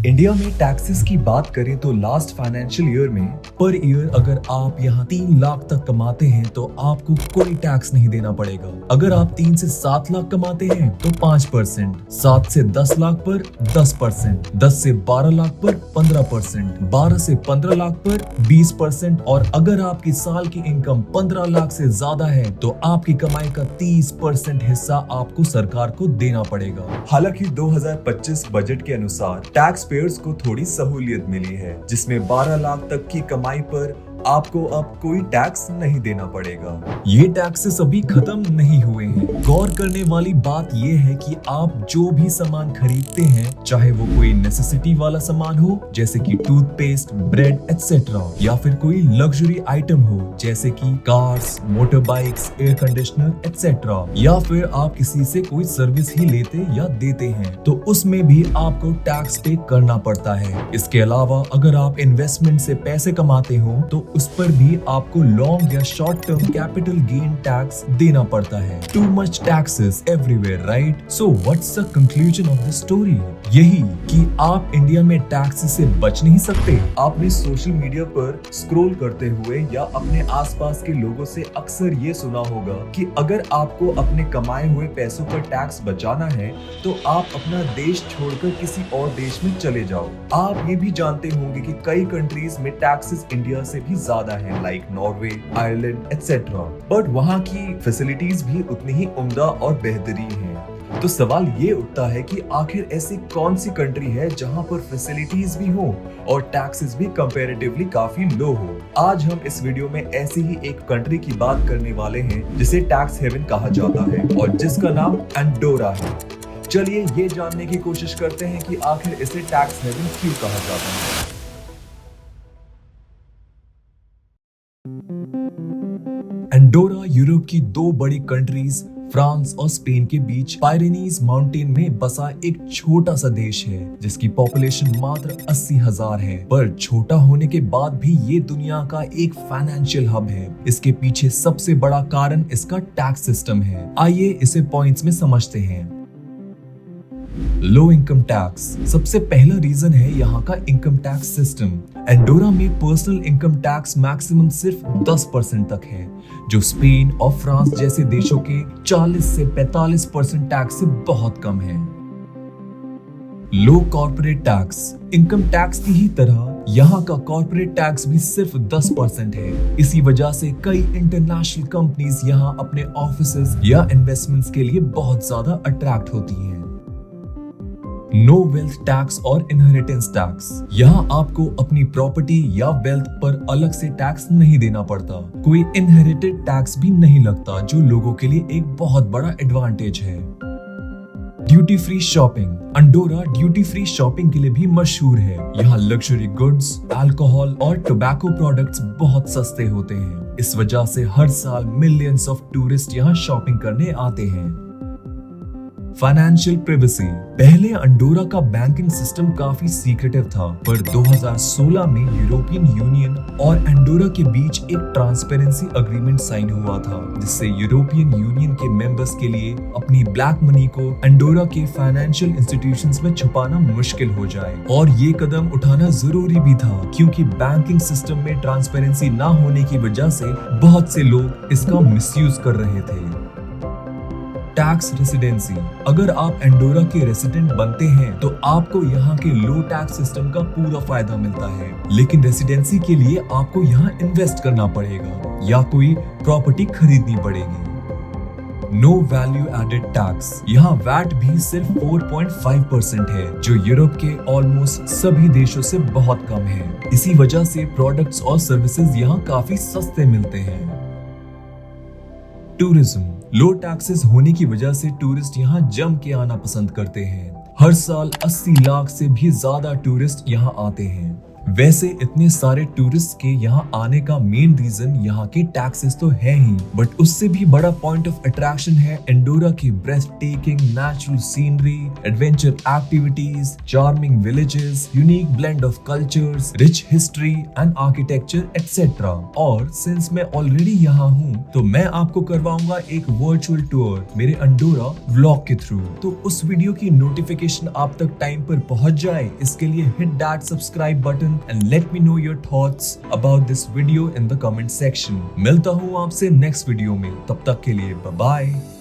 India में taxes की बात करें तो लास्ट फाइनेंशियल ईयर में पर ईयर अगर आप यहाँ 3 लाख तक कमाते हैं तो आपको कोई टैक्स नहीं देना पड़ेगा। अगर आप 3 से 7 लाख कमाते हैं तो 5%, 7 से 10 लाख पर 10%, 10 से 12 लाख पर 15%, 12 से 15 लाख पर 20% और अगर आपकी साल की इनकम 15 लाख से ज्यादा है तो आपकी कमाई का 30% हिस्सा आपको सरकार को देना पड़ेगा। हालांकि 2025 बजट के अनुसार टैक्स पेयर्स को थोड़ी सहूलियत मिली है, जिसमें 12 लाख तक की कमाई पर आपको अब कोई टैक्स नहीं देना पड़ेगा। ये टैक्सेस अभी खत्म नहीं हुए हैं। गौर करने वाली बात ये है कि आप जो भी सामान खरीदते हैं, चाहे वो कोई नेसेसिटी वाला सामान हो जैसे कि टूथपेस्ट, ब्रेड एक्सेट्रा, या फिर कोई लग्जरी आइटम हो जैसे कि cars, motor bikes, air conditioner etcetera, या फिर आप किसी से कोई सर्विस ही लेते या देते हैं तो उसमें भी आपको टैक्स पे करना पड़ता है। इसके अलावा अगर आप इन्वेस्टमेंट से पैसे कमाते हो तो उस पर भी आपको लॉन्ग या short term capital gain tax देना पड़ता है। Too much taxes everywhere, right? So what's the conclusion of the story? यही कि आप इंडिया में टैक्स से बच नहीं सकते। आपने सोशल मीडिया पर स्क्रॉल करते हुए या अपने आसपास के लोगों से अक्सर ये सुना होगा कि अगर आपको अपने कमाए हुए पैसों पर टैक्स बचाना है तो आप अपना देश छोड़कर किसी और देश में चले जाओ। आप ये भी जानते होंगे कि कई कंट्रीज में टैक्सेस इंडिया से भी ज्यादा है, like Norway, Ireland etcetera, but वहाँ की फैसिलिटीज भी उतनी ही उम्दा और बेहतरीन हैं। तो सवाल ये उठता है कि आखिर ऐसी कौन सी कंट्री है जहां पर फैसिलिटीज भी हो और टैक्सेस भी कंपैरेटिवली काफी लो हो। आज हम इस वीडियो में ऐसी ही एक कंट्री की बात करने वाले हैं जिसे टैक्स हेवन कहा जाता है और जिसका नाम एंडोरा है। चलिए ये जानने की कोशिश करते हैं कि आखिर इसे टैक्स हेवन क्यों कहा जाता है। एंडोरा यूरोप की 2 बड़ी कंट्रीज फ्रांस और स्पेन के बीच पायरेनीज माउंटेन में बसा एक छोटा सा देश है जिसकी पॉपुलेशन मात्र 80,000 है, पर छोटा होने के बाद भी ये दुनिया का एक फाइनेंशियल हब है। इसके पीछे सबसे बड़ा कारण इसका टैक्स सिस्टम है। आइए इसे पॉइंट्स में समझते हैं। लो इनकम टैक्स सबसे पहला रीजन है यहाँ का इनकम टैक्स सिस्टम। एंडोरा में पर्सनल इनकम टैक्स मैक्सिमम सिर्फ 10% तक है, जो स्पेन और फ्रांस जैसे देशों के 40 से 45% टैक्स से बहुत कम है। लो कॉर्पोरेट टैक्स इनकम टैक्स की ही तरह यहाँ का कॉर्पोरेट टैक्स भी सिर्फ 10% है। इसी वजह से कई इंटरनेशनल कंपनीज यहाँ अपने ऑफिसेज या इन्वेस्टमेंट्स के लिए बहुत ज्यादा अट्रैक्ट होती हैं। नो वेल्थ टैक्स और इनहेरिटेंस टैक्स यहाँ आपको अपनी प्रॉपर्टी या वेल्थ पर अलग से टैक्स नहीं देना पड़ता। कोई इनहेरिटेड टैक्स भी नहीं लगता, जो लोगों के लिए एक बहुत बड़ा एडवांटेज है। Duty free shopping Andorra duty free shopping के लिए भी मशहूर है। यहाँ लग्जरी गुड्स, अल्कोहल और टोबैको प्रोडक्ट्स बहुत सस्ते होते हैं। इस वजह से हर साल मिलियंस ऑफ टूरिस्ट यहाँ शॉपिंग करने आते हैं। फाइनेंशियल प्राइवेसी पहले एंडोरा का बैंकिंग सिस्टम काफी सीक्रेटिव था, पर 2016 में यूरोपियन यूनियन और एंडोरा के बीच एक ट्रांसपेरेंसी एग्रीमेंट साइन हुआ था, जिससे यूरोपियन यूनियन के मेंबर्स के लिए अपनी ब्लैक मनी को एंडोरा के फाइनेंशियल इंस्टीट्यूशंस में छुपाना मुश्किल हो जाए। और ये कदम उठाना जरूरी भी था क्योंकि बैंकिंग सिस्टम में ट्रांसपेरेंसी ना होने की वजह से बहुत से लोग इसका मिसयूज कर रहे थे। टैक्स रेसिडेंसी अगर आप एंडोरा के रेसिडेंट बनते हैं तो आपको यहाँ के लो टैक्स सिस्टम का पूरा फायदा मिलता है, लेकिन रेसिडेंसी के लिए आपको यहाँ इन्वेस्ट करना पड़ेगा या कोई प्रॉपर्टी खरीदनी पड़ेगी। नो वैल्यू एडेड टैक्स यहाँ वैट भी सिर्फ 4.5% है, जो यूरोप के ऑलमोस्ट सभी देशों से बहुत कम है। इसी वजह से प्रोडक्ट्स और सर्विसेज यहाँ काफी सस्ते मिलते हैं। टूरिज्म लो टैक्सेस होने की वजह से टूरिस्ट यहाँ जम के आना पसंद करते हैं। हर साल 80 लाख से भी ज्यादा टूरिस्ट यहाँ आते हैं। वैसे इतने सारे टूरिस्ट के यहाँ आने का मेन रीजन यहाँ के टैक्सेस तो है ही, बट उससे भी बड़ा पॉइंट ऑफ अट्रैक्शन है एंडोरा की breathtaking natural scenery, adventure activities, charming villages, unique blend of cultures, rich history and architecture etcetera. और सिंस मैं ऑलरेडी यहाँ हूँ तो मैं आपको करवाऊंगा एक वर्चुअल टूर मेरे एंडोरा व्लॉग के थ्रू। तो उस वीडियो की नोटिफिकेशन आप तक टाइम पर पहुंच जाए, इसके लिए hit that subscribe button and let me know your thoughts about this video in the comment section. मिलता हूँ आपसे नेक्स्ट वीडियो में, तब तक के लिए बाय बाय।